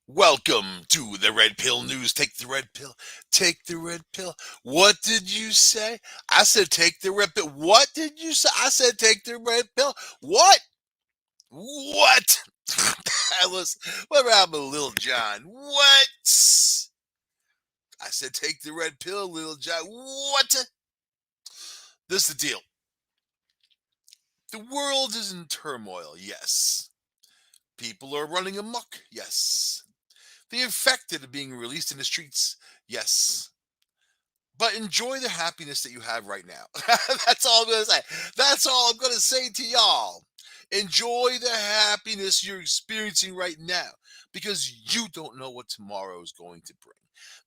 Welcome to the Red Pill News. Take the red pill. Take the red pill. What did you say? I said take the red pill. What did you say? I said take the red pill. What? What? I was. What happened to Little John? What? I said take the red pill, Little John. What? This is the deal. The world is in turmoil. Yes. People are running amok. Yes. The infected are being released in the streets. Yes. But enjoy the happiness that you have right now. That's all I'm going to say. That's all I'm going to say to y'all. Enjoy the happiness you're experiencing right now because you don't know what tomorrow is going to bring.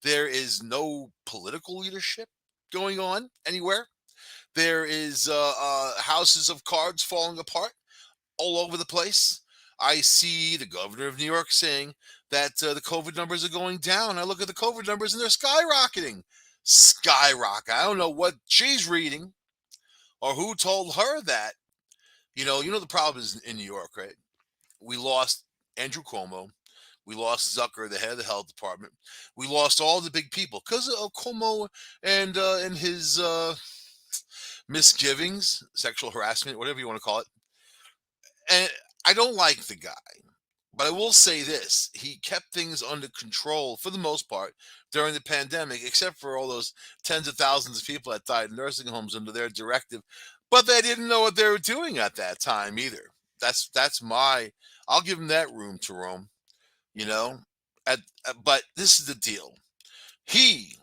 There is no political leadership going on anywhere. There is houses of cards falling apart all over the place. I see the governor of New York saying that the COVID numbers are going down. I look at the COVID numbers and they're skyrocketing. Skyrocket. I don't know what she's reading or who told her that. The problem is in New York, right? We lost Andrew Cuomo. We lost Zucker, the head of the health department. We lost all the big people because of Cuomo and his misgivings, sexual harassment, whatever you want to call it. And I don't like the guy. But I will say this: he kept things under control for the most part during the pandemic, except for all those tens of thousands of people that died in nursing homes under their directive. But they didn't know what they were doing at that time either. That's my. I'll give him that room to roam. You know, but this is the deal. He,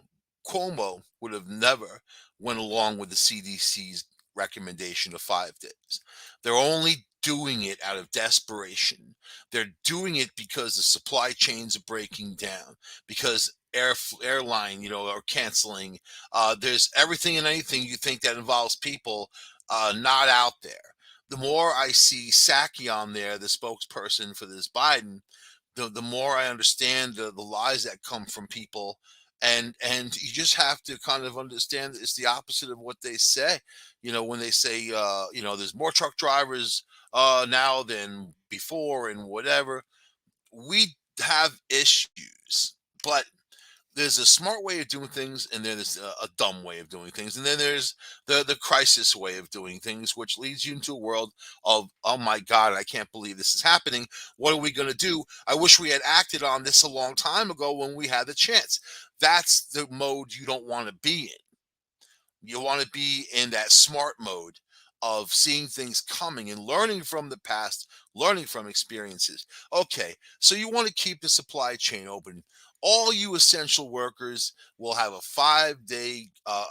Cuomo, would have never went along with the CDC's recommendation of 5 days. They're only doing it out of desperation. They're doing it because the supply chains are breaking down, because airline, are canceling. There's everything and anything you think that involves people not out there. The more I see Psaki on there, the spokesperson for this Biden, the more I understand the lies that come from people, and you just have to kind of understand that it's the opposite of what they say. When they say there's more truck drivers now than before and whatever, we have issues, but there's a smart way of doing things, and then there's a dumb way of doing things, and then there's the crisis way of doing things, which leads you into a world of, oh my god, I can't believe this is happening. What are we going to do? I wish we had acted on this a long time ago when we had the chance. That's the mode you don't want to be in. You want to be in that smart mode of seeing things coming and learning from the past, learning from experiences. Okay, so you want to keep the supply chain open. All you essential workers will have a 5 day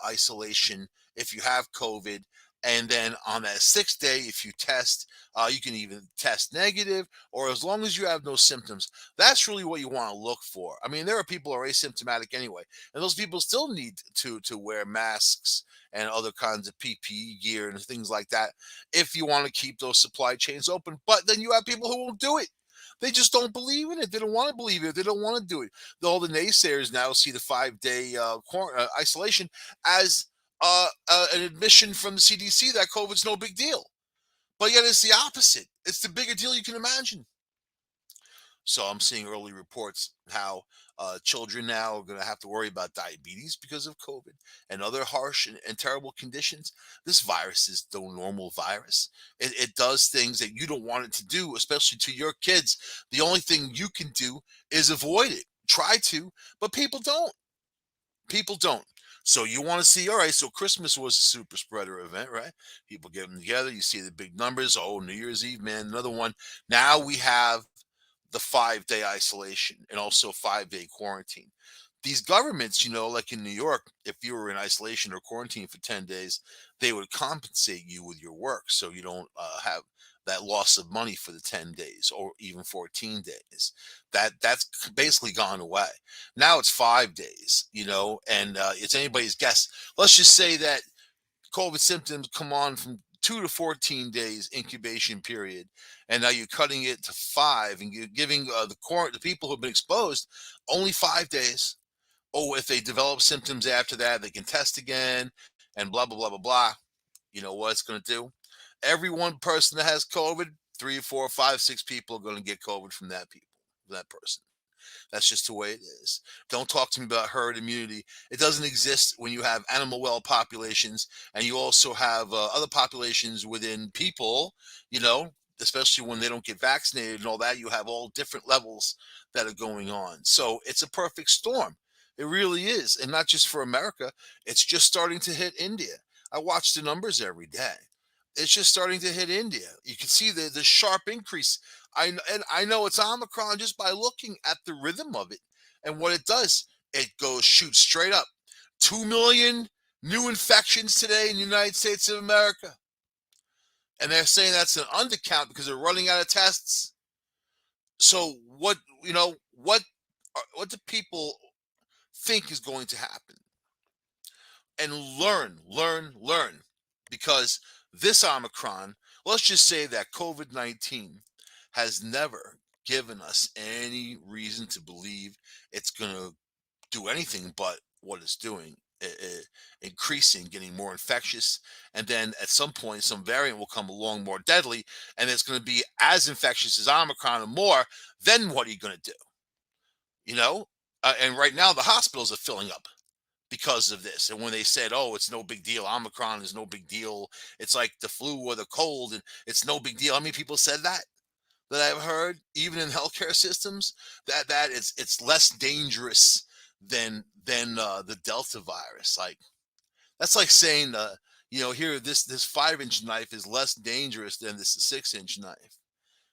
isolation if you have COVID. And then on that sixth day, if you test, you can even test negative, or as long as you have no symptoms. That's really what you want to look for. I mean, there are people who are asymptomatic anyway, and those people still need to wear masks and other kinds of PPE gear and things like that if you want to keep those supply chains open. But then you have people who won't do it. They just don't believe in it. They don't want to believe it. They don't want to do it. All the naysayers now see the 5 day isolation as an admission from the CDC that COVID's no big deal. But yet it's the opposite. It's the bigger deal you can imagine. So I'm seeing early reports how children now are going to have to worry about diabetes because of COVID and other harsh and terrible conditions. This virus is no normal virus. It does things that you don't want it to do, especially to your kids. The only thing you can do is avoid it. Try to, but people don't. People don't. So you want to see, all right, so Christmas was a super spreader event, right? People getting together, you see the big numbers. Oh, New Year's Eve, man, another one. Now we have the 5 day isolation and also 5 day quarantine. These governments, like in New York, if you were in isolation or quarantine for 10 days, they would compensate you with your work so you don't have that loss of money for the 10 days or even 14 days. That's basically gone away. Now it's 5 days, and it's anybody's guess. Let's just say that COVID symptoms come on from 2 to 14 days incubation period, and now you're cutting it to 5, and you're giving the people who've been exposed only 5 days. Oh, if they develop symptoms after that, they can test again, and blah blah blah blah blah. You know what it's going to do? Every one person that has COVID, 3, 4, 5, 6 people are going to get COVID from that person. That's just the way it is. Don't talk to me about herd immunity. It doesn't exist when you have animal well populations and you also have other populations within people, you know, especially when they don't get vaccinated and all that. You have all different levels that are going on. So it's a perfect storm. It really is. And not just for America, it's just starting to hit India. I watch the numbers every day. It's just starting to hit India. You can see the sharp increase. And I know it's Omicron just by looking at the rhythm of it and what it does. It goes shoot straight up. 2 million new infections today in the United States of America, and they're saying that's an undercount because they're running out of tests. So what what do people think is going to happen? And learn, because this Omicron, let's just say that COVID-19 has never given us any reason to believe it's going to do anything but what it's doing, increasing, getting more infectious. And then at some point, some variant will come along more deadly, and it's going to be as infectious as Omicron or more. Then what are you going to do? You know? And right now, the hospitals are filling up because of this. And when they said, "Oh, it's no big deal. Omicron is no big deal. It's like the flu or the cold, and it's no big deal." How many people said that I've heard, even in healthcare systems, that it's less dangerous than the Delta virus. Like that's like saying, here this 5-inch knife is less dangerous than this 6-inch knife.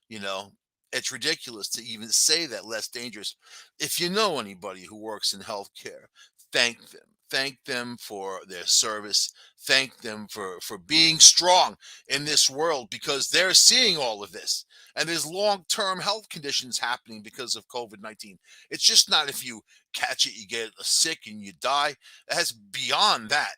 You know, it's ridiculous to even say that less dangerous. If you know anybody who works in healthcare, thank them. Thank them for their service. Thank them for being strong in this world because they're seeing all of this. And there's long-term health conditions happening because of COVID-19. It's just not if you catch it, you get sick and you die. It has beyond that.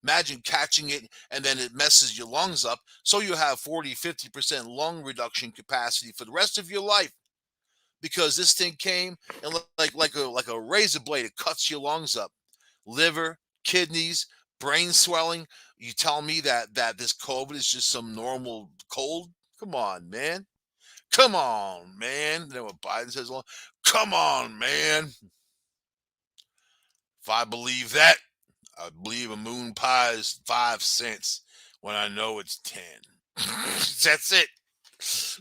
Imagine catching it and then it messes your lungs up. So you have 40, 50% lung reduction capacity for the rest of your life because this thing came and like a razor blade, it cuts your lungs up. Liver, kidneys, brain swelling. You tell me that this COVID is just some normal cold? Come on, man. Come on, man. Then what Biden says, well, come on, man. If I believe that, I believe a moon pie is 5 cents when I know it's 10. That's it.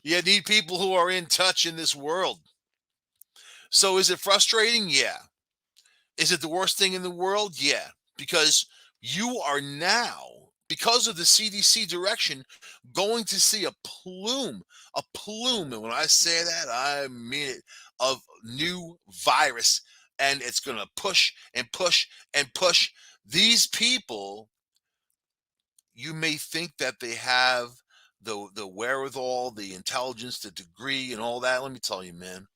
You need people who are in touch in this world. So is it frustrating? Yeah. Is it the worst thing in the world? Yeah. Because you are now, because of the CDC direction, going to see a plume, and when I say that, I mean it, of new virus. And it's going to push and push and push these people. You may think that they have the wherewithal, the intelligence, the degree, and all that. Let me tell you, man,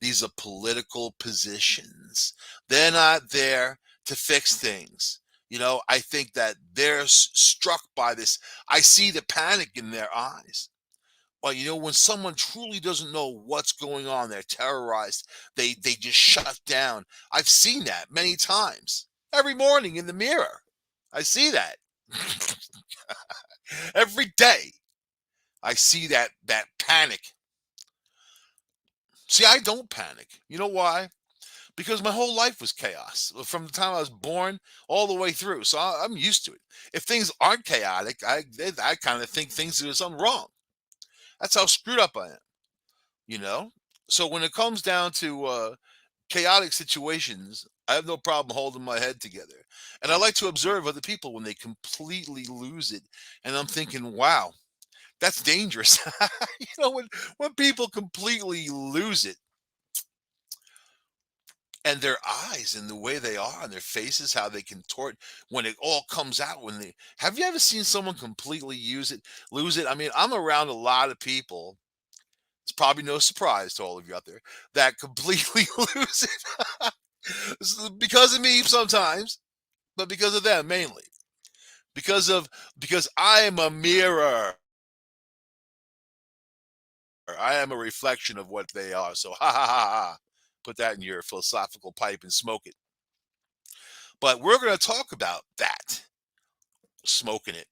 these are political positions. They're not there to fix things. I think that they're struck by this. I see the panic in their eyes. Well, when someone truly doesn't know what's going on, they're terrorized. They just shut down. I've seen that many times. Every morning in the mirror, I see that. Every day I see that panic. See, I don't panic. You know why? Because my whole life was chaos from the time I was born all the way through. So I'm used to it. If things aren't chaotic, I kind of think things are something wrong. That's how screwed up I am. You know. So when it comes down to chaotic situations, I have no problem holding my head together. And I like to observe other people when they completely lose it. And I'm thinking, wow, that's dangerous. When people completely lose it, and their eyes and the way they are and their faces, how they contort when it all comes out. When they Have you ever seen someone completely lose it? I mean, I'm around a lot of people. It's probably no surprise to all of you out there that completely lose it. Because of me sometimes, but because of them mainly. Because I am a mirror. I am a reflection of what they are. So ha ha ha ha. Put that in your philosophical pipe and smoke it. But we're going to talk about that, smoking it.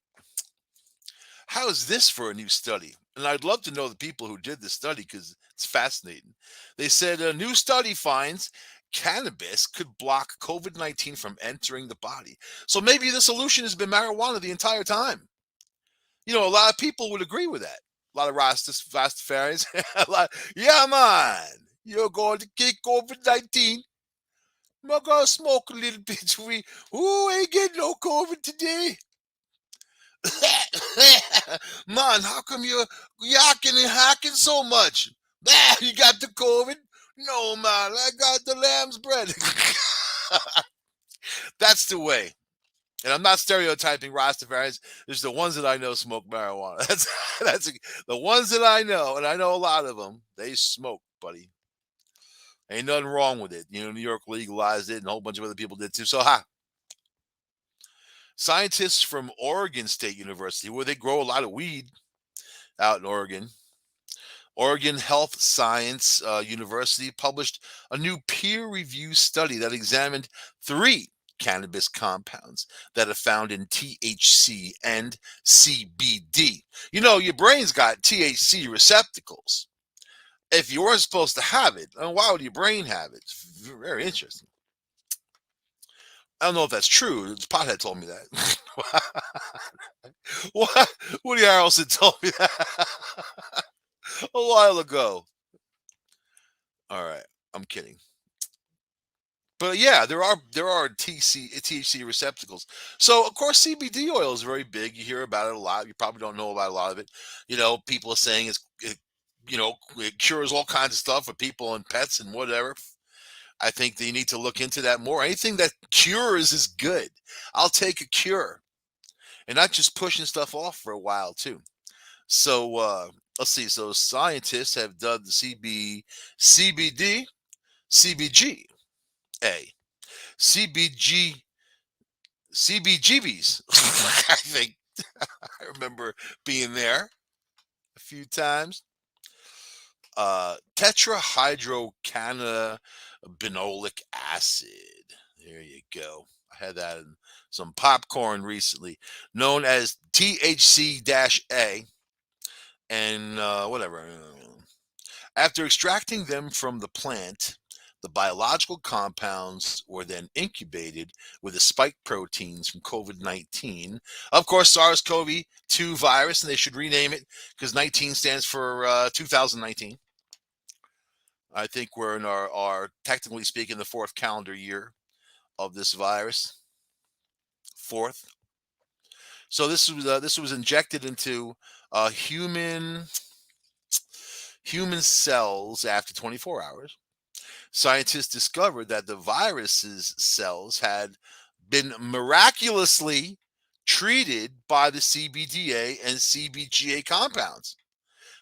How is this for a new study? and I'd love to know the people who did the study because it's fascinating. They said a new study finds cannabis could block COVID-19 from entering the body. So maybe the solution has been marijuana the entire time. A lot of people would agree with that. A lot of Rastafarians. A lot, yeah, man. You're going to kick COVID-19. I'm going to smoke a little bit. Ooh, ain't getting no COVID today. Man, how come you're yakking and hacking so much? You got the COVID? No, man, I got the lamb's bread. That's the way. And I'm not stereotyping Rastafarians. There's the ones that I know smoke marijuana. The ones that I know, and I know a lot of them. They smoke, buddy. Ain't nothing wrong with it. New York legalized it, and a whole bunch of other people did too. So, scientists from Oregon State University, where they grow a lot of weed out in Oregon, Oregon Health Science University published a new peer-reviewed study that examined three cannabis compounds that are found in THC and CBD. Your brain's got THC receptacles. If you weren't supposed to have it, then why would your brain have it? It's very interesting. I don't know if that's true. The pothead told me that. What? Woody Harrelson told me that a while ago. All right, I'm kidding. But yeah, there are THC receptacles. So of course CBD oil is very big. You hear about it a lot. You probably don't know about a lot of it. People are saying it cures all kinds of stuff for people and pets and whatever. I think that you need to look into that more. Anything that cures is good. I'll take a cure, and not just pushing stuff off for a while too. So let's see. So scientists have done the CBD, CBG, A, CBG, CBGBs. I think I remember being there a few times. Tetrahydrocannabinolic acid. There you go. I had that in some popcorn recently, known as THC-A, and whatever. After extracting them from the plant, the biological compounds were then incubated with the spike proteins from COVID-19. Of course, SARS-CoV-2 virus, and they should rename it because 19 stands for 2019. I think we're in our technically speaking, the fourth calendar year of this virus. Fourth. So this was injected into human cells after 24 hours. Scientists discovered that the virus's cells had been miraculously treated by the CBDA and CBGA compounds.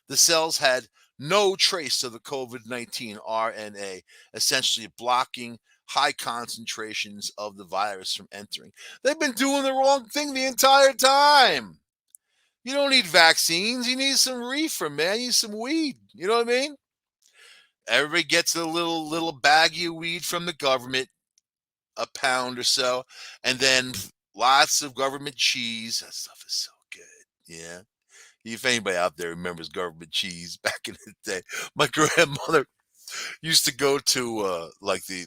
The cells had no trace of the COVID-19 RNA, essentially blocking high concentrations of the virus from entering. They've been doing the wrong thing the entire time. You don't need vaccines. You need some reefer, man. You need some weed. You know what I mean? Everybody gets a little baggie of weed from the government, a pound or so, and then lots of government cheese. That stuff is so good. Yeah. If anybody out there remembers government cheese back in the day, my grandmother used to go to like the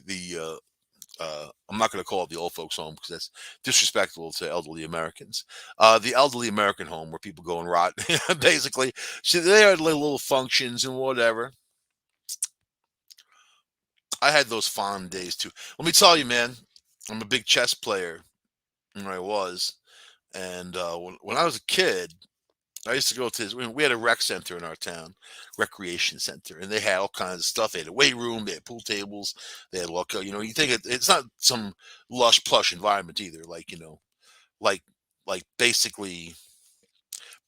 I'm not going to call it the old folks home because that's disrespectful to elderly Americans. The elderly American home where people go and rot. Basically, they had little functions and whatever. I had those fond days too. Let me tell you, man, I'm a big chess player, and I was. And when I was a kid, I used to go to this. We had a rec center in our town, recreation center, and they had all kinds of stuff. They had a weight room, they had pool tables, they had you think it's not some lush, plush environment either. Like like basically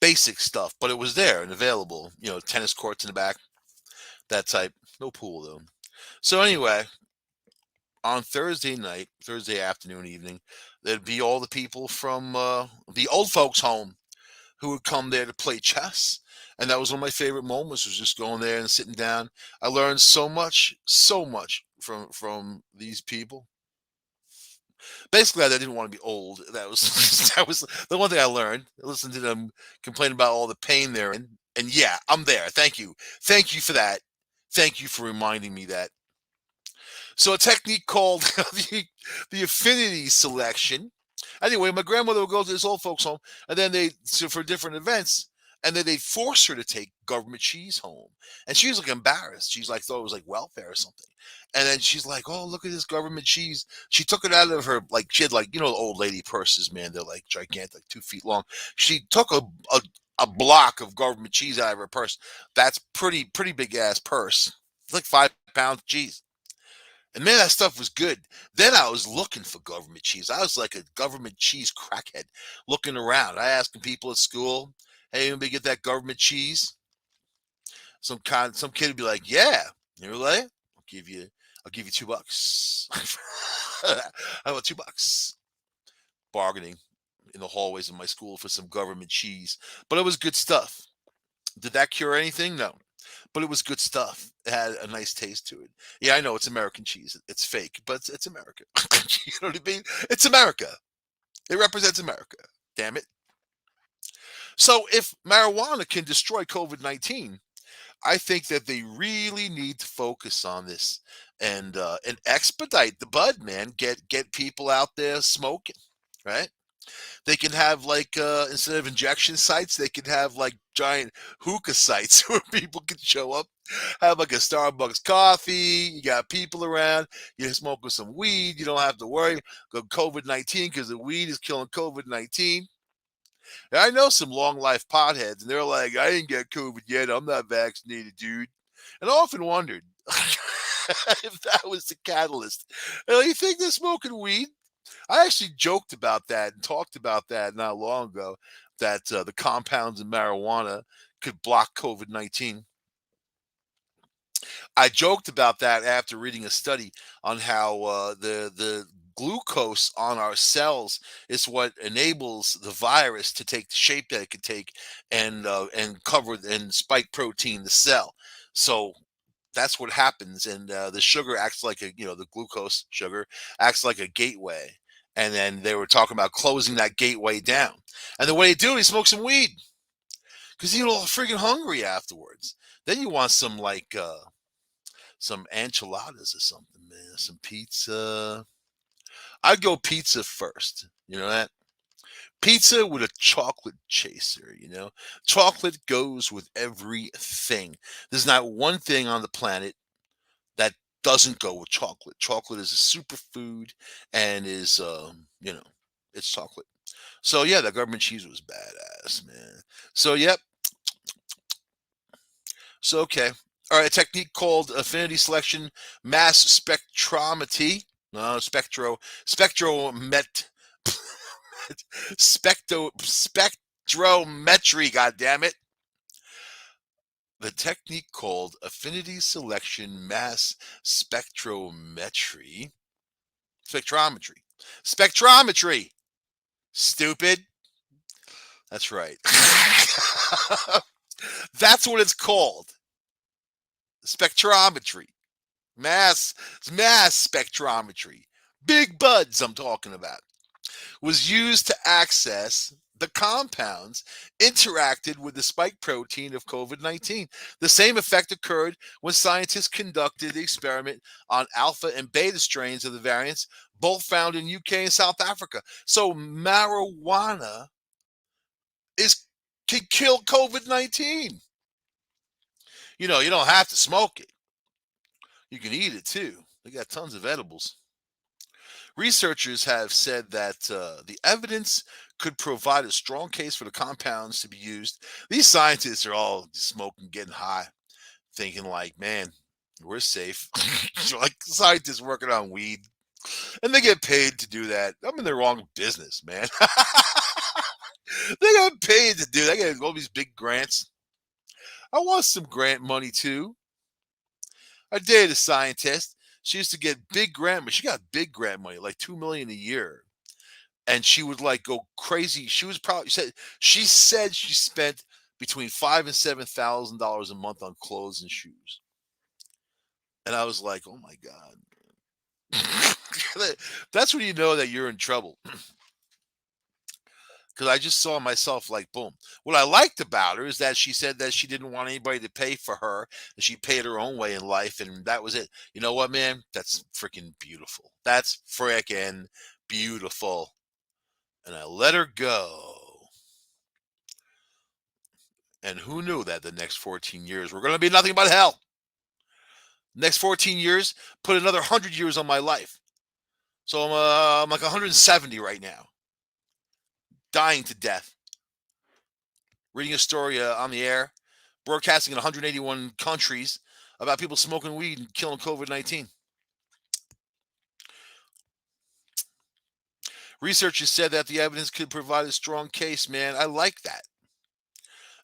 basic stuff, but it was there and available. Tennis courts in the back, that type. No pool though. So anyway, on Thursday night, Thursday afternoon, evening, there'd be all the people from the old folks' home who would come there to play chess. And that was one of my favorite moments, was just going there and sitting down. I learned so much from these people. Basically, I didn't want to be old. That was that was the one thing I learned. I listened to them complain about all the pain they're in. And yeah, I'm there. Thank you. Thank you for that. Thank you for reminding me that. So a technique called the affinity selection. Anyway, my grandmother would go to this old folks home, and then for different events, and then they'd force her to take government cheese home, and she was like embarrassed. She's like thought it was like welfare or something, and then she's like, "Oh, look at this government cheese." She took it out of her like she had like old lady purses, man. They're like gigantic, like 2 feet long. She took a block of government cheese out of her purse. That's pretty big ass purse. It's like 5 pounds cheese. And man, that stuff was good. Then I was looking for government cheese. I was like a government cheese crackhead looking around. I asking people at school, "Hey, anybody get that government cheese?" Some kid would be like, "Yeah." You're like, I'll give you $2. How about $2? Bargaining in the hallways of my school for some government cheese. But it was good stuff. Did that cure anything? No. But it was good stuff. It had a nice taste to it. Yeah, I know it's American cheese. It's fake, but it's America. You know what I mean? It's America. It represents America. Damn it. So if marijuana can destroy COVID-19, I think that they really need to focus on this and expedite the bud, man. Get people out there smoking, right? They can have like instead of injection sites, they can have like giant hookah sites where people can show up, have like a Starbucks coffee. You got people around. You're smoking some weed. You don't have to worry about COVID-19 because the weed is killing COVID-19. And I know some long life potheads, and they're like, "I didn't get COVID yet. I'm not vaccinated, dude." And I often wondered if that was the catalyst. You think they're smoking weed? I actually joked about that and talked about that not long ago that the compounds in marijuana could block COVID-19. I joked about that after reading a study on how the glucose on our cells is what enables the virus to take the shape that it could take and cover and spike protein the cell. So that's what happens, and the sugar acts like the glucose sugar acts like a gateway. And then they were talking about closing that gateway down. And the way they do it, is smoke some weed because you get all freaking hungry afterwards. Then you want some enchiladas or something, man. Some pizza. I'd go pizza first. You know that? Pizza with a chocolate chaser, Chocolate goes with everything. There's not one thing on the planet that doesn't go with chocolate. Chocolate is a superfood and it's chocolate. So yeah, the government cheese was badass, man. So yep. So okay. All right, a technique called affinity selection mass spectrometry. No, spectromet spectrometry, god damn it. The technique called affinity selection mass spectrometry. Spectrometry. Stupid. That's right. That's what it's called. Spectrometry. Mass mass spectrometry. Big buds I'm talking about. Was used to access the compounds interacted with the spike protein of COVID-19. The same effect occurred when scientists conducted the experiment on alpha and beta strains of the variants, both found in UK and South Africa. So marijuana is can kill COVID-19. You don't have to smoke it. You can eat it too. They got tons of edibles. Researchers have said that the evidence could provide a strong case for the compounds to be used. These scientists are all smoking, getting high, thinking like, man, we're safe. Like scientists working on weed, and they get paid to do that. I'm in the wrong business, man. They got paid to do that. They got all these big grants. I want some grant money too. I dated a scientist. She used to get big grant money. She got big grant money, like 2 million a year. And she would like go crazy. She said she spent between $5,000 and $7,000 a month on clothes and shoes. And I was like, oh my God. That's when you know that you're in trouble. because I just saw myself like, boom. What I liked about her is that she said that she didn't want anybody to pay for her, and she paid her own way in life, and that was it. You know what, man? That's freaking beautiful. That's freaking beautiful. And I let her go. And who knew that the next 14 years were going to be nothing but hell? Next 14 years, put another 100 years on my life. So I'm like 170 right now, dying to death. Reading a story on the air, broadcasting in 181 countries about people smoking weed and killing COVID-19. Researchers said that the evidence could provide a strong case, man. I like that.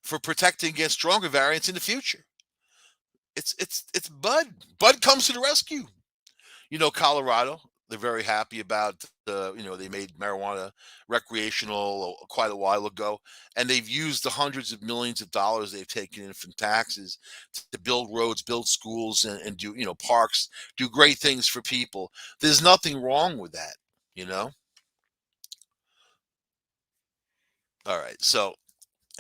For protecting against stronger variants in the future. It's Bud. Bud comes to the rescue. Colorado, they're very happy about they made marijuana recreational quite a while ago, and they've used the hundreds of millions of dollars they've taken in from taxes to build roads, build schools, and do, parks, do great things for people. There's nothing wrong with that, you know? All right. So,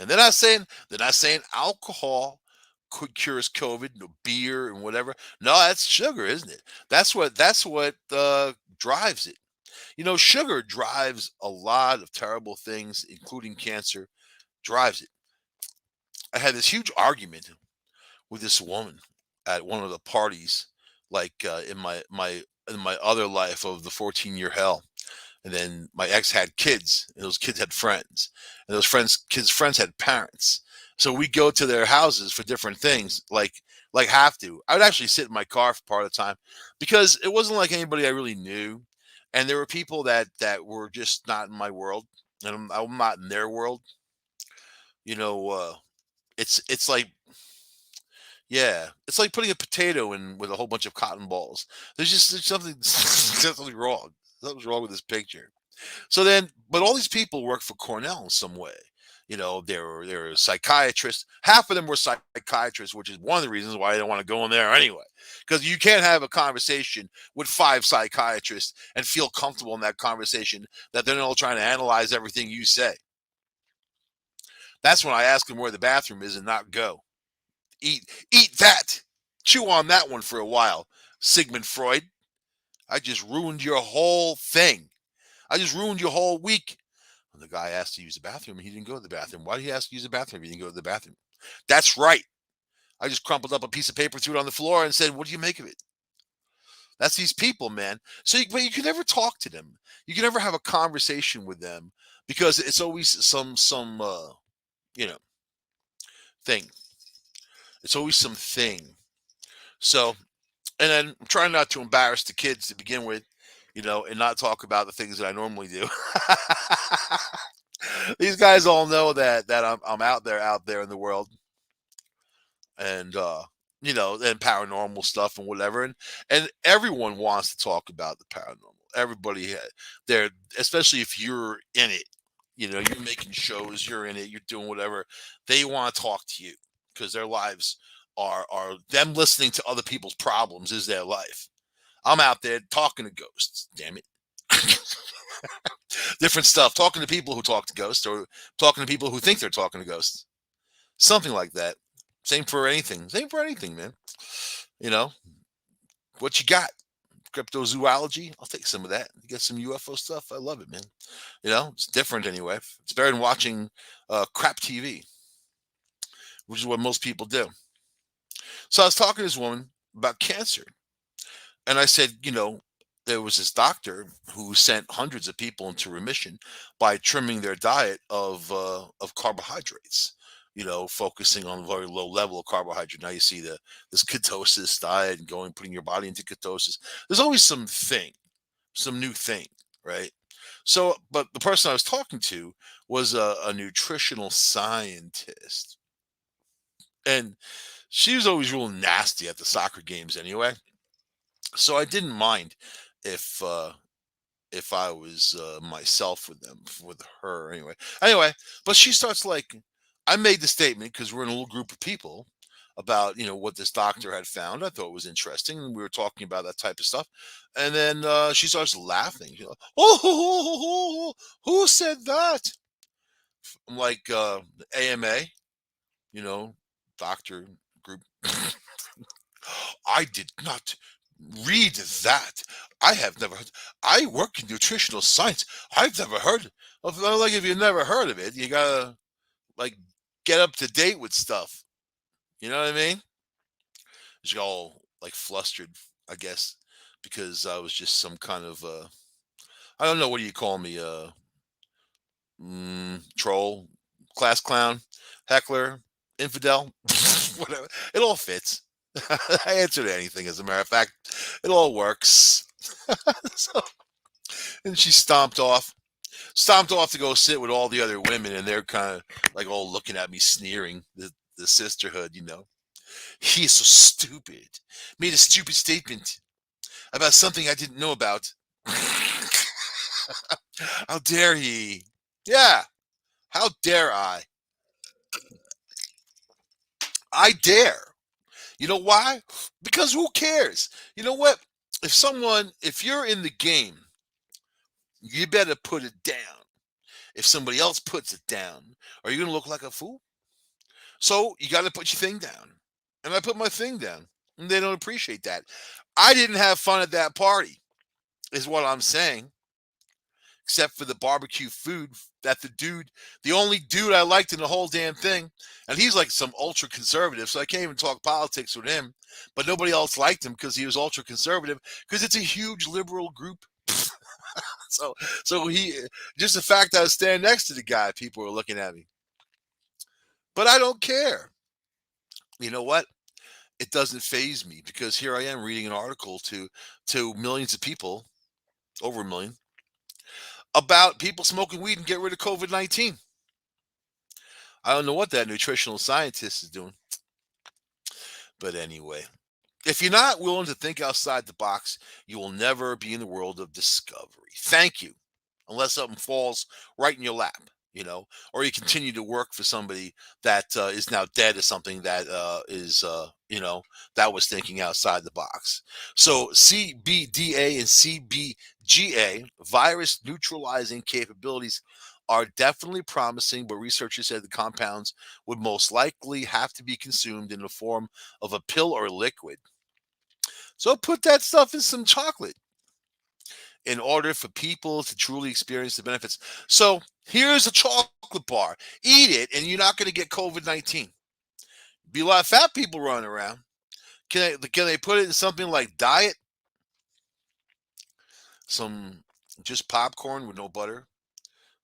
and they're not saying alcohol could cures COVID, beer and whatever. No, that's sugar, isn't it? That's what drives it. Sugar drives a lot of terrible things, including cancer. Drives it. I had this huge argument with this woman at one of the parties, like in my other life of the 14-year hell. And then my ex had kids, and those kids had friends, and those kids' friends had parents. So we go to their houses for different things, like have to. I would actually sit in my car for part of the time because it wasn't like anybody I really knew, and there were people that were just not in my world, and I'm not in their world. You know, it's like, yeah, it's like putting a potato in with a whole bunch of cotton balls. There's something something wrong. Something's wrong with this picture. So then, but all these people work for Cornell in some way. They're psychiatrists. Half of them were psychiatrists, which is one of the reasons why I don't want to go in there anyway. Because you can't have a conversation with five psychiatrists and feel comfortable in that conversation that they're all trying to analyze everything you say. That's when I ask them where the bathroom is and not go. Eat that. Chew on that one for a while, Sigmund Freud. I just ruined your whole thing. I just ruined your whole week. When the guy asked to use the bathroom and he didn't go to the bathroom. Why did he ask to use the bathroom if he didn't go to the bathroom? That's right. I just crumpled up a piece of paper, threw it on the floor, and said, "What do you make of it?" That's these people, man. But you can never talk to them. You can never have a conversation with them because it's always some you know thing. It's always something. So, and then I'm trying not to embarrass the kids to begin with, and not talk about the things that I normally do. These guys all know that I'm out there in the world, and and paranormal stuff and whatever, and everyone wants to talk about the paranormal. Everybody, they're, especially if you're in it, you're making shows, you're in it, you're doing whatever. They want to talk to you because their lives are them listening to other people's problems is their life. I'm out there talking to ghosts. Damn it. Different stuff. Talking to people who talk to ghosts, or talking to people who think they're talking to ghosts. Something like that. Same for anything. Same for anything, man. You know, what you got? Cryptozoology? I'll take some of that. You get some UFO stuff? I love it, man. It's different anyway. It's better than watching crap TV, which is what most people do. So I was talking to this woman about cancer. And I said, there was this doctor who sent hundreds of people into remission by trimming their diet of carbohydrates. Focusing on a very low level of carbohydrate. Now you see this ketosis diet and putting your body into ketosis. There's always some new thing, right? So, but the person I was talking to was a nutritional scientist, and she was always real nasty at the soccer games anyway. So I didn't mind if if I was myself with her anyway. Anyway, but she starts like, I made the statement because we're in a little group of people about what this doctor had found. I thought it was interesting, and we were talking about that type of stuff. And then she starts laughing. She's like, oh, who said that? I'm like AMA, you know, doctor group. I did not read that. I have never heard. I work in nutritional science. I've never heard of. Like, if you've never heard of it, you gotta like get up to date with stuff. You know what I mean? She got all like flustered, I guess, because I was just some kind of I don't know, what do you call me, troll, class clown, heckler, infidel, whatever. It all fits. I answer to anything, as a matter of fact. It all works. So, and she stomped off to go sit with all the other women, and they're kind of like all looking at me, sneering. The sisterhood, you know. He is so stupid. Made a stupid statement about something I didn't know about. How dare he? Yeah, how dare I? I dare. You know why? Because who cares? You know what? If you're in the game, you better put it down. If somebody else puts it down, are you going to look like a fool? So you got to put your thing down. And I put my thing down. And they don't appreciate that. I didn't have fun at that party, is what I'm saying. Except for the barbecue food that the only dude I liked in the whole damn thing, and he's like some ultra conservative, so I can't even talk politics with him. But nobody else liked him because he was ultra conservative, because it's a huge liberal group. so, so he just the fact I was standing next to the guy, people were looking at me. But I don't care. You know what? It doesn't phase me, because here I am reading an article to millions of people, over a million, about people smoking weed and get rid of COVID-19. I don't know what that nutritional scientist is doing. But anyway, if you're not willing to think outside the box, you will never be in the world of discovery. Thank you. Unless something falls right in your lap, or you continue to work for somebody that is now dead, or something that that was thinking outside the box. So CBDA and CBGA, virus neutralizing capabilities, are definitely promising, but researchers said the compounds would most likely have to be consumed in the form of a pill or liquid. So put that stuff in some chocolate in order for people to truly experience the benefits. So here's a chocolate bar. Eat it, and you're not going to get COVID-19. Be a lot of fat people running around. Can they put it in something like diet? Some just popcorn with no butter?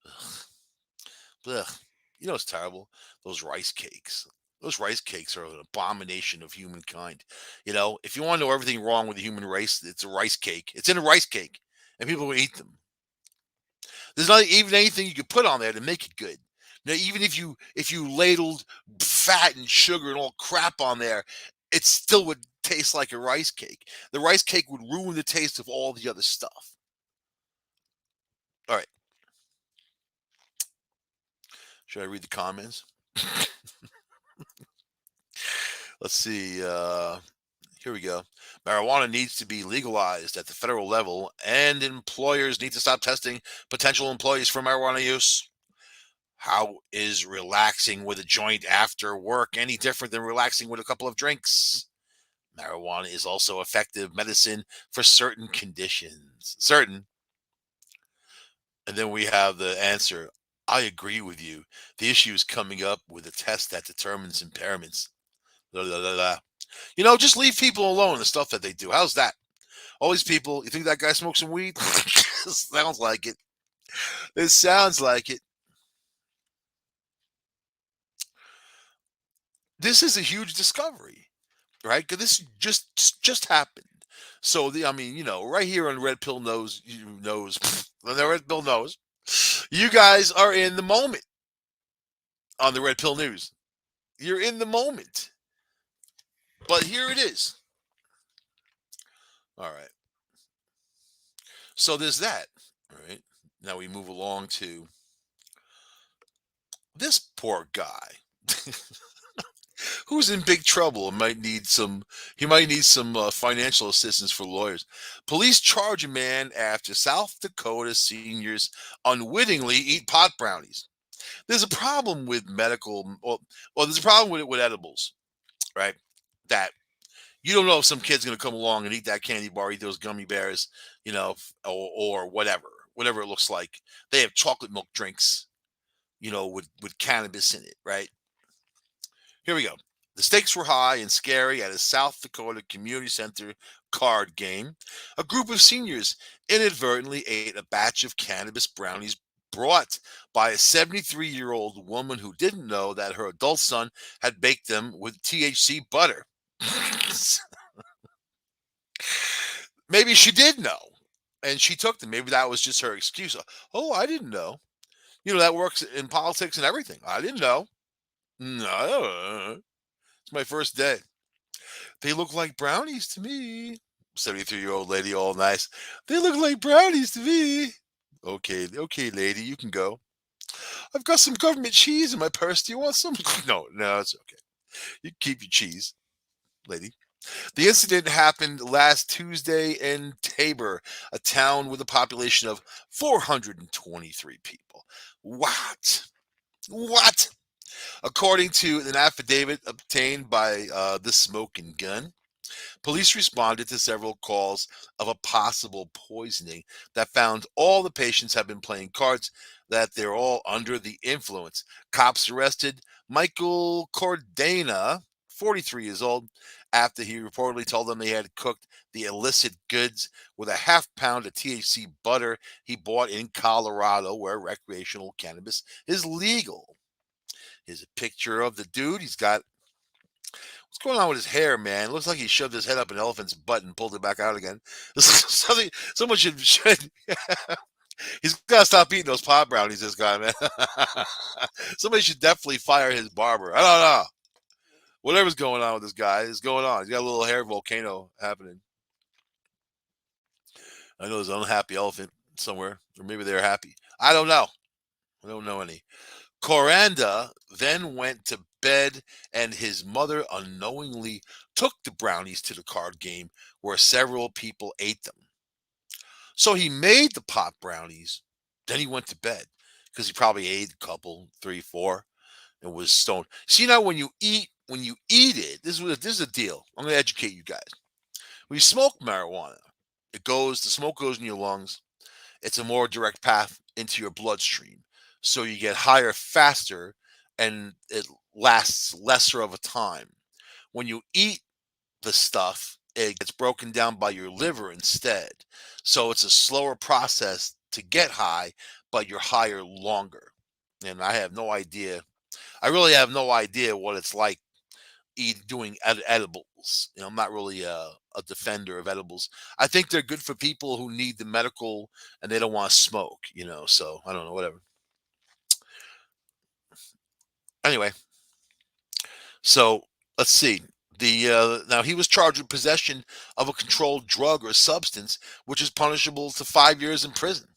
Ugh. Ugh. You know it's terrible? Those rice cakes. Those rice cakes are an abomination of humankind. If you want to know everything wrong with the human race, it's a rice cake. It's in a rice cake, and people will eat them. There's not even anything you could put on there to make it good. Now, even if you ladled fat and sugar and all crap on there, it still would taste like a rice cake. The rice cake would ruin the taste of all the other stuff. All right, should I read the comments? Let's see. Here we go. Marijuana needs to be legalized at the federal level, and employers need to stop testing potential employees for marijuana use. How is relaxing with a joint after work any different than relaxing with a couple of drinks? Marijuana is also effective medicine for certain conditions. Certain. And then we have the answer. I agree with you. The issue is coming up with a test that determines impairments. La, la, la, la. Just leave people alone, the stuff that they do. How's that? All these people, you think that guy smokes some weed? Sounds like it. It sounds like it. This is a huge discovery, right? Because this just happened. So right here on Red Pill knows, the Red Pill knows, you guys are in the moment on the Red Pill News. You're in the moment. But here it is. All right. So there's that. All right. Now we move along to this poor guy who's in big trouble and he might need some financial assistance for lawyers. Police charge a man after South Dakota seniors unwittingly eat pot brownies. There's a problem with well, there's a problem with edibles, right? That you don't know if some kid's going to come along and eat that candy bar, eat those gummy bears, or whatever it looks like. They have chocolate milk drinks, with cannabis in it, right? Here we go. The stakes were high and scary at a South Dakota community center card game. A group of seniors inadvertently ate a batch of cannabis brownies brought by a 73-year-old woman who didn't know that her adult son had baked them with THC butter. Maybe she did know and she took them. Maybe that was just her excuse. Oh, I didn't know. That works in politics and everything. I didn't know. No, it's my first day. They look like brownies to me. 73-year-old lady, all nice. They look like brownies to me. Okay, okay, lady, you can go. I've got some government cheese in my purse. Do you want some? No, no, it's okay. You keep your cheese, lady. The incident happened last Tuesday in Tabor, a town with a population of 423 people. What? What? According to an affidavit obtained by the Smoking Gun, police responded to several calls of a possible poisoning that found all the patients have been playing cards, that they're all under the influence. Cops arrested Michael Cordana, 43 years old, after he reportedly told them he had cooked the illicit goods with a half pound of THC butter he bought in Colorado, where recreational cannabis is legal. Here's a picture of the dude. He's got What's going on with his hair, man? It looks like he shoved his head up an elephant's butt and pulled it back out again. Someone should he's got to stop eating those pot brownies, this guy, man. Somebody should definitely fire his barber. I don't know. Whatever's going on with this guy is going on. He's got a little hair volcano happening. I know there's an unhappy elephant somewhere, or maybe they're happy. I don't know. I don't know any. Coranda then went to bed, and his mother unknowingly took the brownies to the card game where several people ate them. So he made the pot brownies, then he went to bed because he probably ate a couple, three, four, and was stoned. See, now when you eat it, this is a deal. I'm going to educate you guys. When you smoke marijuana, the smoke goes in your lungs. It's a more direct path into your bloodstream. So you get higher faster and it lasts lesser of a time. When you eat the stuff, it gets broken down by your liver instead. So it's a slower process to get high, but you're higher longer. And I have no idea. I really have no idea what it's like doing edibles. I'm not really a defender of edibles. I think they're good for people who need the medical and they don't want to smoke. So I don't know, whatever. Anyway, so let's see. The Now he was charged with possession of a controlled drug or substance, which is punishable to 5 years in prison.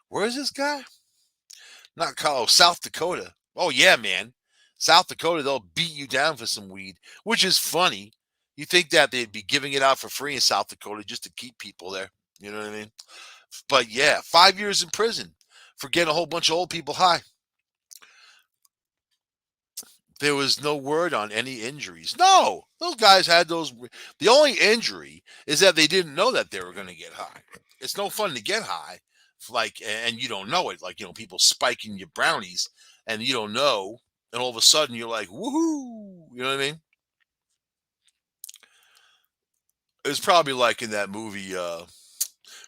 Where is this guy? Not Colorado, South Dakota. Oh yeah, man. South Dakota, they'll beat you down for some weed, which is funny. You think that they'd be giving it out for free in South Dakota just to keep people there. You know what I mean? But yeah, 5 years in prison for getting a whole bunch of old people high. There was no word on any injuries. No, those guys had those. The only injury is that they didn't know that they were going to get high. It's no fun to get high, and you don't know it. People spiking your brownies, and you don't know, and all of a sudden you're like, woohoo! You know what I mean? It was probably like in that movie,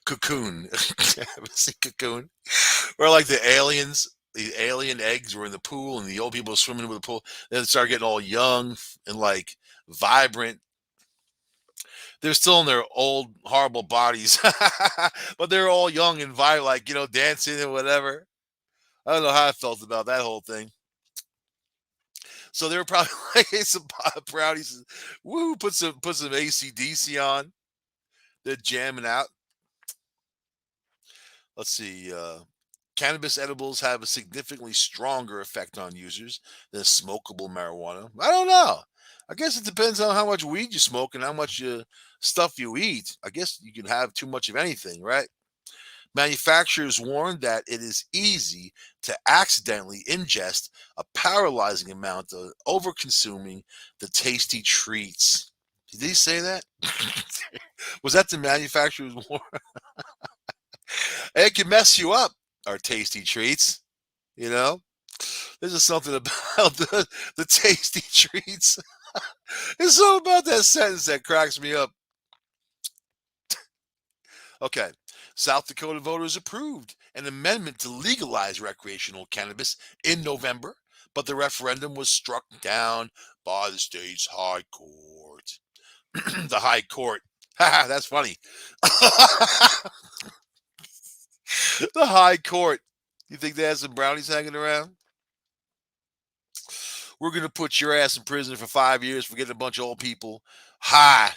Cocoon. Ever seen Cocoon? Where like the alien eggs were in the pool, and the old people were swimming with the pool. Then they start getting all young and like vibrant. They're still in their old horrible bodies, but they're all young and vibrant, dancing and whatever. I don't know how I felt about that whole thing. So they were probably like some brownies. Woo! Put some AC/DC on. They're jamming out. Let's see. Cannabis edibles have a significantly stronger effect on users than smokable marijuana. I don't know. I guess it depends on how much weed you smoke and how much stuff you eat. I guess you can have too much of anything, right? Manufacturers warn that it is easy to accidentally ingest a paralyzing amount of over-consuming the tasty treats. Did he say that? Was that the manufacturer's warning? It can mess you up, our tasty treats. You know, there's just something about the tasty treats. There's something about that sentence that cracks me up. Okay. South Dakota voters approved an amendment to legalize recreational cannabis in November, but the referendum was struck down by the state's high court. The high court. That's funny. The high court. You think they had some brownies hanging around? We're going to put your ass in prison for 5 years for getting a bunch of old people high.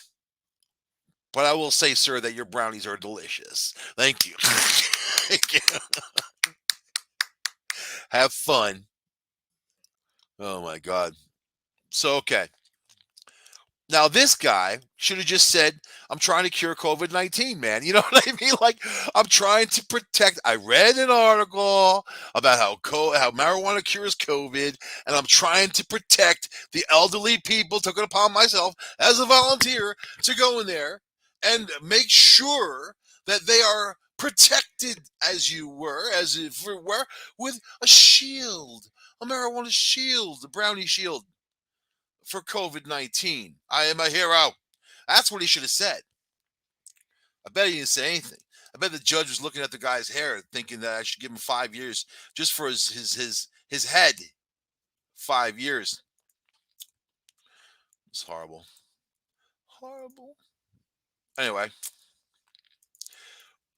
But I will say, sir, that your brownies are delicious. Thank you. Thank you. Have fun. Oh my God. So, okay. Now, this guy should have just said, I'm trying to cure COVID 19, man. You know what I mean? Like, I'm trying to protect. I read an article about how marijuana cures COVID, and I'm trying to protect the elderly people. Took it upon myself as a volunteer to go in there and make sure that they are protected as if you were, with a shield, a marijuana shield, the brownie shield for COVID 19. I am a hero. That's what he should have said. I bet he didn't say anything. I bet the judge was looking at the guy's hair, thinking that I should give him 5 years just for his head. 5 years. It's horrible. Horrible. Anyway,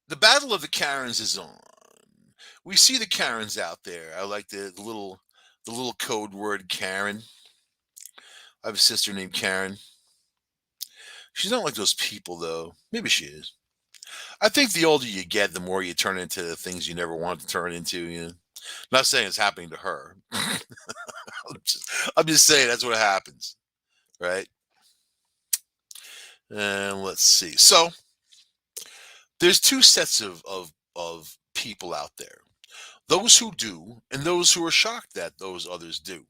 the battle of the Karens is on. We see the Karens out there. I like the little code word Karen. I have a sister named Karen. She's not like those people, though. Maybe she is. I think the older you get, the more you turn into the things you never wanted to turn into. Not saying it's happening to her. I'm just saying that's what happens, right? And let's see. So there's two sets of people out there: those who do, and those who are shocked that those others do.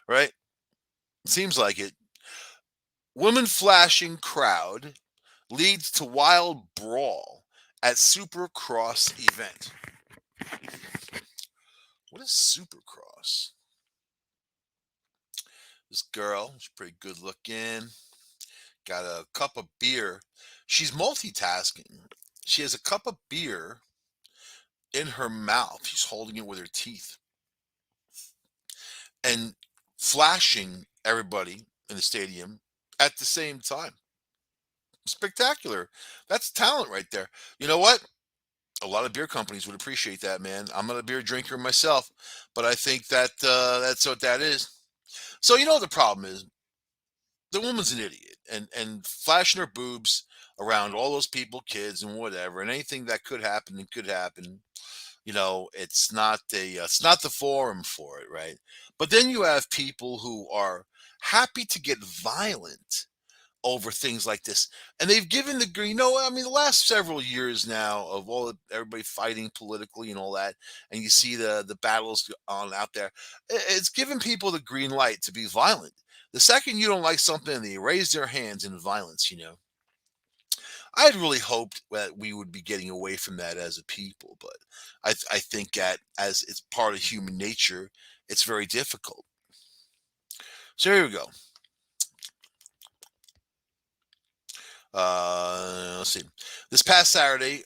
Right? Seems like it. Women flashing crowd leads to wild brawl at Supercross event. What is Supercross? This girl, she's pretty good looking, got a cup of beer. She's multitasking. She has a cup of beer in her mouth. She's holding it with her teeth and flashing everybody in the stadium at the same time. Spectacular. That's talent right there. You know what? A lot of beer companies would appreciate that, man. I'm not a beer drinker myself, but I think that that's what that is. So you know what the problem is? The woman's an idiot, and flashing her boobs around all those people, kids, and whatever, and anything that could happen and could happen. It's not the forum for it, right? But then you have people who are happy to get violent over things like this, and they've given the green. I mean, the last several years now of everybody fighting politically and all that, and you see the battles on out there. It's given people the green light to be violent. The second you don't like something, they raise their hands in violence. I had really hoped that we would be getting away from that as a people, but I think that as it's part of human nature, it's very difficult. So here we go. Let's see. This past Saturday,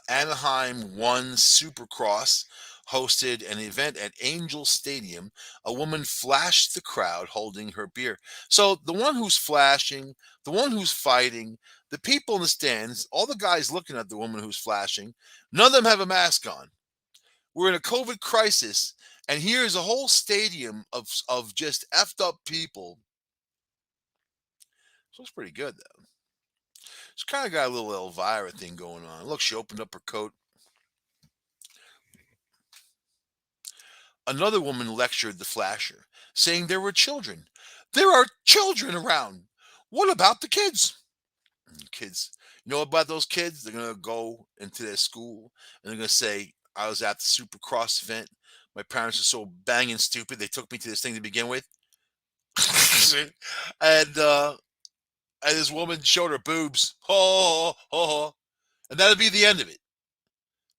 Anaheim One Supercross hosted an event at Angel Stadium. A woman flashed the crowd holding her beer. So the one who's flashing, the one who's fighting, the people in the stands, all the guys looking at the woman who's flashing, none of them have a mask on. We're in a COVID crisis, and here's a whole stadium of just effed up people. So it's pretty good, though. She's kind of got a little Elvira thing going on. Look, she opened up her coat. Another woman lectured the flasher, saying there were children. There are children around. What about the kids? Kids, You know about those kids? They're gonna go into their school and they're gonna say, "I was at the Supercross event. My parents are so banging stupid. They took me to this thing to begin with." and uh, and this woman showed her boobs. Ho, ho, ho, ho. And that'll be the end of it.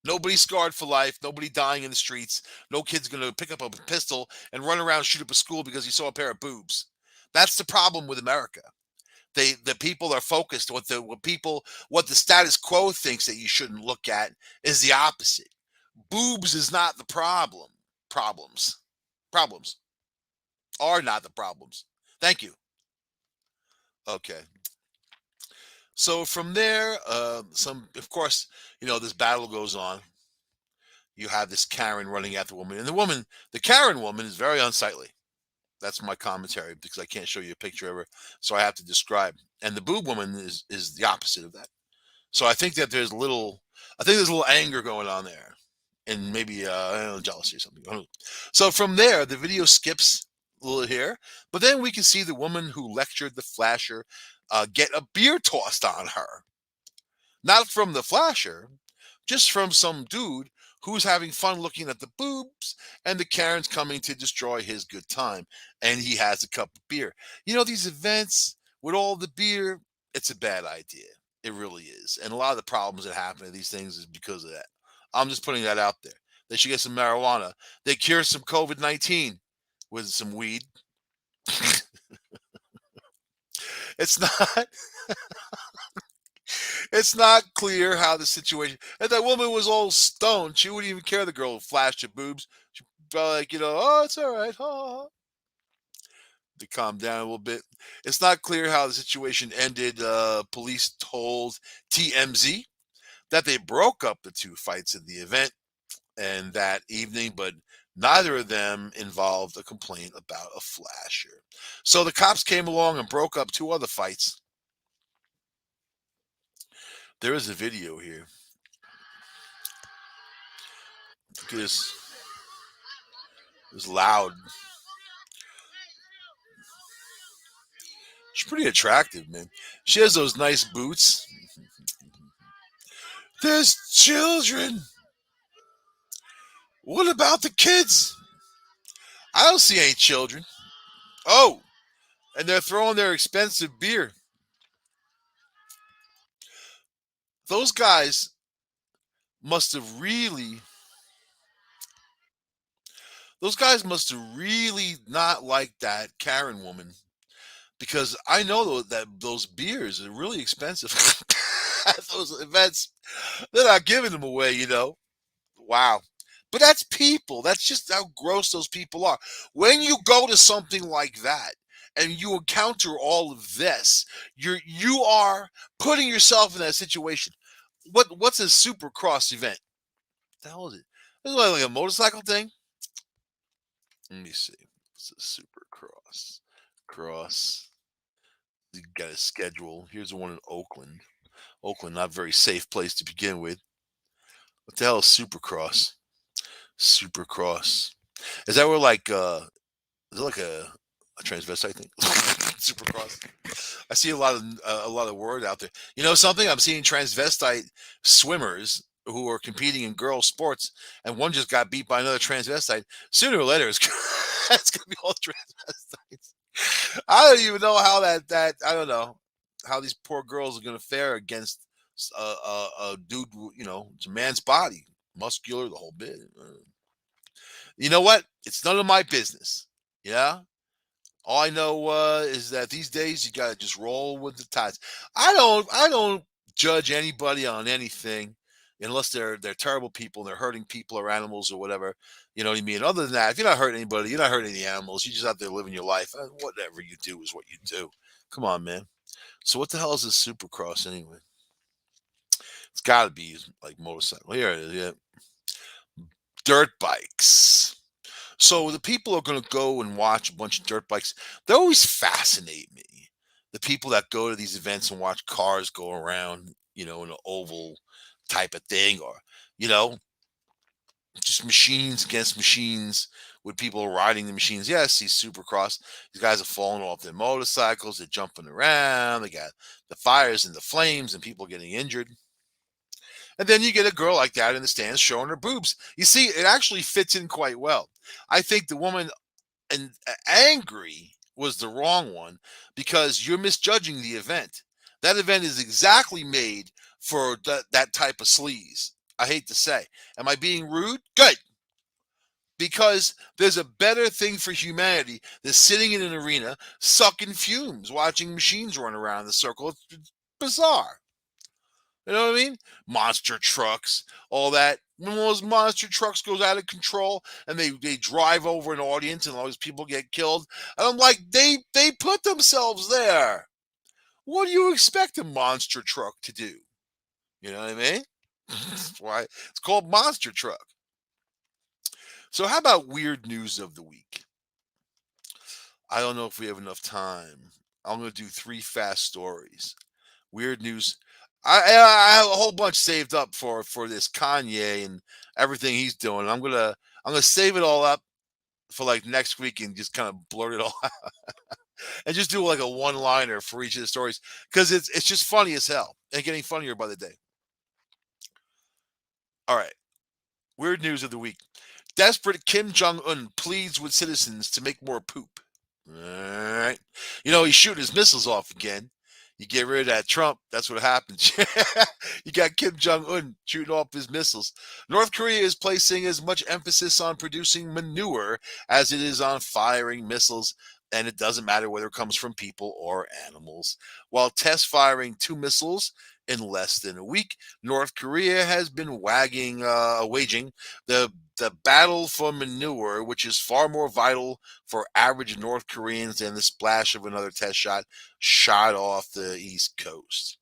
Nobody scarred for life. Nobody dying in the streets. No kid's gonna pick up a pistol and run around and shoot up a school because he saw a pair of boobs. That's the problem with America. The people are focused. What the status quo thinks that you shouldn't look at is the opposite. Boobs is not the problem. Problems. Problems are not the problems. Thank you. Okay. So from there, some of course, this battle goes on. You have this Karen running at the woman, and the Karen woman, is very unsightly. That's my commentary because I can't show you a picture of her, so I have to describe. And the boob woman is the opposite of that. So I think there's a little anger going on there, and maybe I don't know, jealousy or something. I don't know. So from there, the video skips a little here, but then we can see the woman who lectured the flasher get a beer tossed on her, not from the flasher, just from some dude who's having fun looking at the boobs, and the Karen's coming to destroy his good time, and he has a cup of beer. These events with all the beer, it's a bad idea. It really is. And a lot of the problems that happen to these things is because of that. I'm just putting that out there. They should get some marijuana. They cure some COVID-19 with some weed. It's not it's not clear how the situation. And that woman was all stoned. She wouldn't even care the girl flashed her boobs. She probably like, oh, it's all right. Ha. To calm down a little bit. It's not clear how the situation ended. Police told TMZ that they broke up the two fights in the event and that evening, but neither of them involved a complaint about a flasher. So the cops came along and broke up two other fights. There is a video here. Look at this. It's loud. She's pretty attractive, man. She has those nice boots. There's children. What about the kids? I don't see any children. Oh, and they're throwing their expensive beer. Those guys must have really those guys must have really not liked that Karen woman because I know that those beers are really expensive at those events. They're not giving them away. Wow. But that's people. That's just how gross those people are. When you go to something like that and you encounter all of this, you are putting yourself in that situation. What's a supercross event? What the hell is it? Is it like a motorcycle thing? Let me see. It's a supercross. Cross. You got a schedule. Here's the one in Oakland. Oakland, not a very safe place to begin with. What the hell is supercross? Supercross. Is that where is it like a transvestite thing? Supercross. I see a lot of word out there. You know something? I'm seeing transvestite swimmers who are competing in girl sports, and one just got beat by another transvestite. Sooner or later, it's gonna be all transvestites. I don't even know how that I don't know how these poor girls are gonna fare against a dude. It's a man's body, muscular, the whole bit. You know what? It's none of my business. Yeah. All I know is that these days you gotta just roll with the tides. I don't judge anybody on anything unless they're terrible people and they're hurting people or animals or whatever. You know what I mean? Other than that, if you're not hurting anybody, you're not hurting any animals. You're just out there living your life. Whatever you do is what you do. Come on, man. So what the hell is this supercross anyway? It's gotta be like motorcycle. Here it is, yeah. Dirt bikes. So the people are going to go and watch a bunch of dirt bikes. They always fascinate me. The people that go to these events and watch cars go around, in an oval type of thing, or you know, just machines against machines with people riding the machines. Yes, he's Supercross. These guys are falling off their motorcycles. They're jumping around. They got the fires and the flames and people getting injured. And then you get a girl like that in the stands showing her boobs. You see, it actually fits in quite well. I think the woman and angry was the wrong one because you're misjudging the event. That event is exactly made for that type of sleaze. I hate to say. Am I being rude? Good. Because there's a better thing for humanity than sitting in an arena sucking fumes, watching machines run around the circle. It's bizarre. You know what I mean? Monster trucks, all that. When those monster trucks goes out of control and they drive over an audience and all these people get killed, and I'm like, they put themselves there. What do you expect a monster truck to do? You know what I mean? That's why it's called monster truck. So how about weird news of the week? I don't know if we have enough time. I'm going to do 3 fast stories. Weird news. I have a whole bunch saved up for this Kanye and everything he's doing. I'm gonna save it all up for like next week and just kind of blurt it all out and just do like a one liner for each of the stories because it's just funny as hell and getting funnier by the day. All right, weird news of the week. Desperate Kim Jong Un pleads with citizens to make more poop. All right. You know, he's shooting his missiles off again. You get rid of that Trump, that's what happens. You got Kim Jong Un shooting off his missiles. North Korea is placing as much emphasis on producing manure as it is on firing missiles, and it doesn't matter whether it comes from people or animals. While test firing 2 missiles in less than a week, North Korea has been waging the battle for manure, which is far more vital for average North Koreans than the splash of another test shot off the East Coast.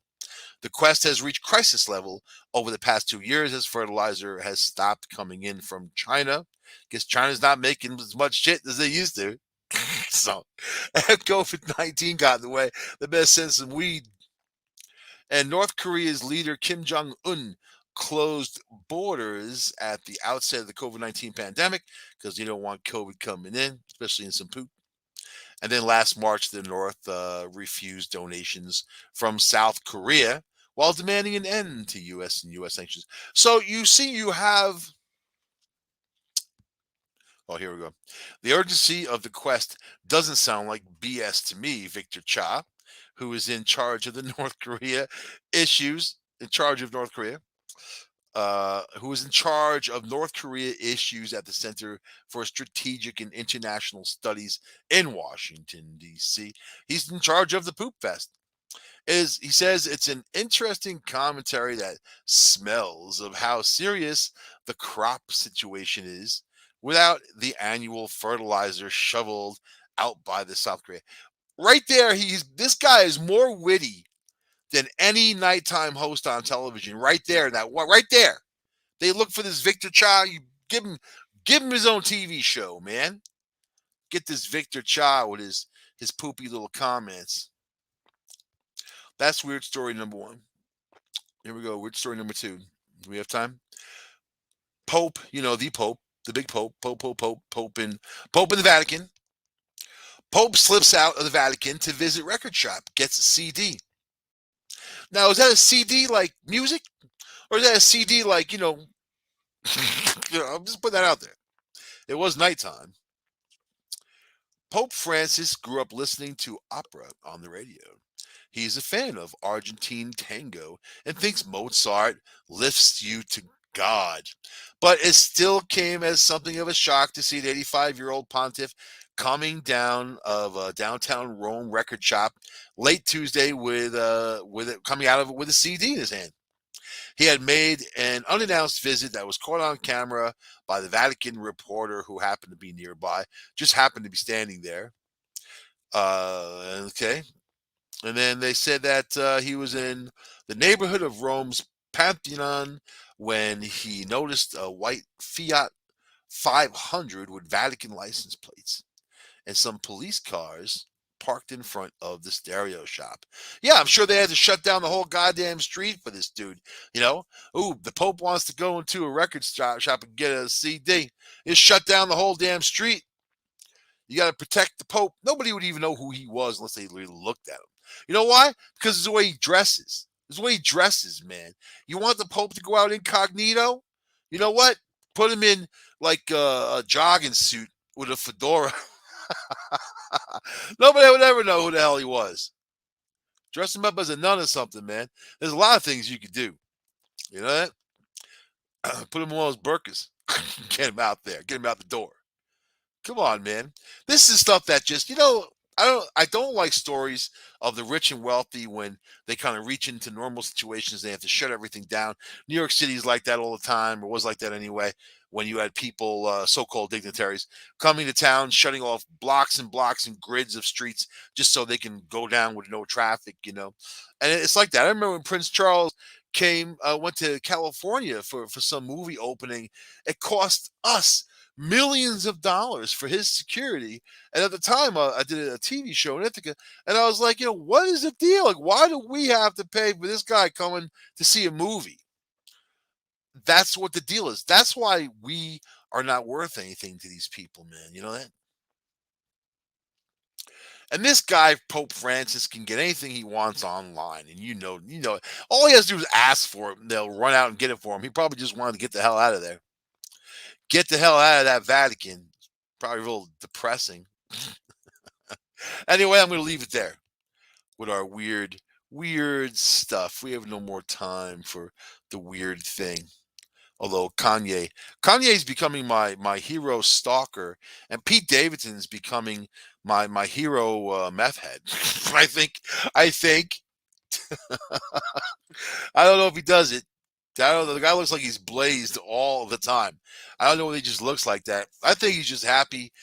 The quest has reached crisis level over the past 2 years as fertilizer has stopped coming in from China. Guess China's not making as much shit as they used to. So, COVID-19 got in the way. The best sense of weed. And North Korea's leader Kim Jong Un closed borders at the outset of the COVID-19 pandemic because they don't want COVID coming in, especially in some poop. And then last March, the North refused donations from South Korea while demanding an end to U.S. and U.S. sanctions. So you see, you have. Oh, here we go. The urgency of the quest doesn't sound like BS to me, Victor Cha, who is in charge of the North Korea issues, in charge of North Korea. Who is in charge of North Korea issues at the Center for Strategic and International Studies in Washington, D.C. He's in charge of the Poop Fest. He says it's an interesting commentary that smells of how serious the crop situation is without the annual fertilizer shoveled out by the South Korea. Right there, this guy is more witty than any nighttime host on television. Right there, right there. They look for this Victor Cha. You give him his own TV show, man. Get this Victor Cha with his poopy little comments. That's weird story number 1. Here we go. Weird story number 2. Do we have time? Pope, the Pope, the big Pope, Pope in the Vatican. Pope slips out of the Vatican to visit record shop, gets a CD. Now, is that a CD like music? Or is that a CD like, I'm just putting that out there. It was nighttime. Pope Francis grew up listening to opera on the radio. He's a fan of Argentine tango and thinks Mozart lifts you to God. But it still came as something of a shock to see an 85-year-old pontiff coming down of a downtown Rome record shop late Tuesday with it coming out of it with a CD in his hand. He had made an unannounced visit that was caught on camera by the Vatican reporter who happened to be nearby, just happened to be standing there. Okay. And then they said that he was in the neighborhood of Rome's Pantheon when he noticed a white Fiat 500 with Vatican license plates and some police parked in front of the stereo shop. Yeah, I'm sure they had to shut down the whole goddamn street for this dude. You know, ooh, the Pope wants to go into a record shop and get a CD. Just shut down the whole damn street. You got to protect the Pope. Nobody would even know who he was unless they really looked at him. You know why? Because it's the way he dresses. It's the way he dresses, man. You want the Pope to go out incognito? You know what? Put him in like a jogging suit with a fedora. Nobody would ever know who the hell he was. Dress him up as a nun or something, man. There's a lot of things you could do. You know that? Put him in one of those burkas. Get him out there. Get him out the door. Come on, man. This is stuff that just, I don't like stories of the rich and wealthy when they kind of reach into normal situations. They have to shut everything down. New York City is like that all the time, or was like that anyway, when you had people, so-called dignitaries, coming to town, shutting off blocks and blocks and grids of streets just so they can go down with no traffic. And it's like that. I remember when Prince Charles went to California for some movie opening. It cost us millions of dollars for his security. And at the time, I did a TV show in Ithaca, and I was like, what is the deal? Like, why do we have to pay for this guy coming to see a movie? That's what the deal is. That's why we are not worth anything to these people, man. You know that? And this guy, Pope Francis, can get anything he wants online, and all he has to do is ask for it, and they'll run out and get it for him. He probably just wanted to get the hell out of there. Get the hell out of that Vatican. Probably real depressing. Anyway, I'm going to leave it there with our weird stuff. We have no more time for the weird thing. Although Kanye's becoming my hero stalker, and Pete Davidson's becoming my hero meth head. I think I don't know if he does it. I don't know. The guy looks like he's blazed all the time. I don't know if he just looks like that. I think he's just happy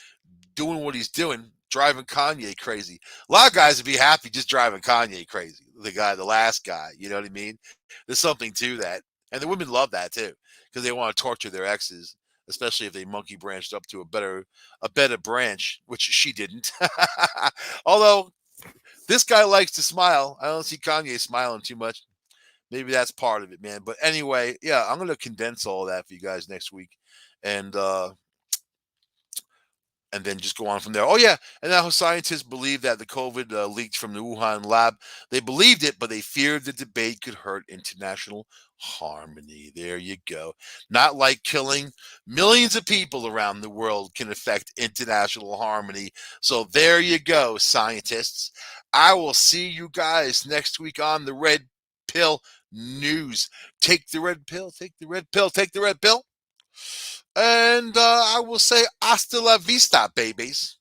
doing what he's doing, driving Kanye crazy. A lot of guys would be happy just driving Kanye crazy. The last guy, you know what I mean? There's something to that. And the women love that too, because they want to torture their exes, especially if they monkey branched up to a better branch, which she didn't. Although this guy likes to smile. I don't see Kanye smiling too much. Maybe that's part of it, man. But anyway, yeah, I'm gonna condense all that for you guys next week. And then just go on from there. Oh yeah, and now scientists believe that the COVID leaked from the Wuhan lab. They believed it, but they feared the debate could hurt international harmony. There you go. Not like killing millions of people around the world can affect international harmony. So there you go, scientists. I will see you guys next week on the Red Pill News. Take the red pill. Take the red pill. Take the red pill. And I will say hasta la vista, babies.